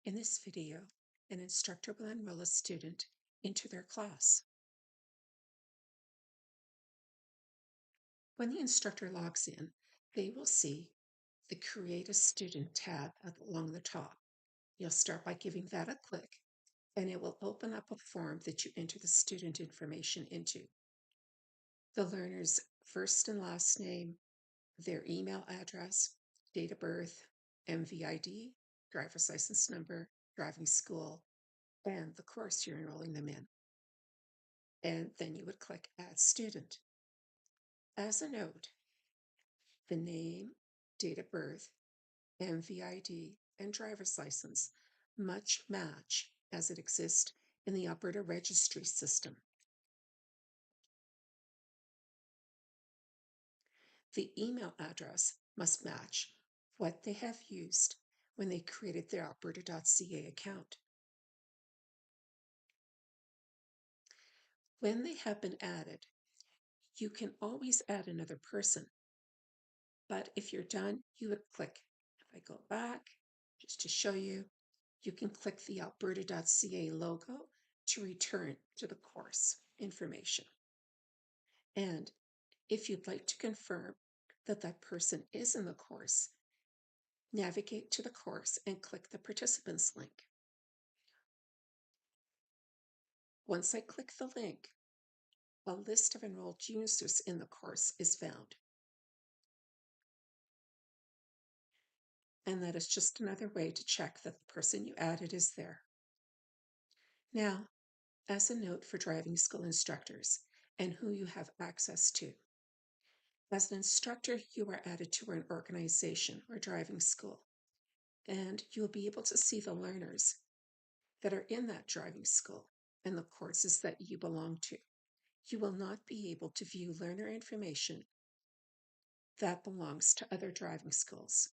In this video, an instructor will enroll a student into their class. When the instructor logs in, they will see the Create a Student tab along the top. You'll start by giving that a click, and it will open up a form that you enter the student information into. The learner's first and last name, their email address, date of birth, MVID, driver's license number, driving school, and the course you're enrolling them in. And then you would click Add Student. As a note, the name, date of birth, MVID, and driver's license must match as it exists in the Alberta Registry System. The email address must match what they have used when they created their alberta.ca account. When they have been added, you can always add another person. But if you're done, you would click. If I go back, just to show you, you can click the alberta.ca logo to return to the course information. And if you'd like to confirm that that person is in the course, navigate to the course and click the participants link. Once I click the link, a list of enrolled users in the course is found. And that is just another way to check that the person you added is there. Now, as a note for driving school instructors and who you have access to. As an instructor, you are added to an organization or driving school, and you'll be able to see the learners that are in that driving school and the courses that you belong to. You will not be able to view learner information that belongs to other driving schools.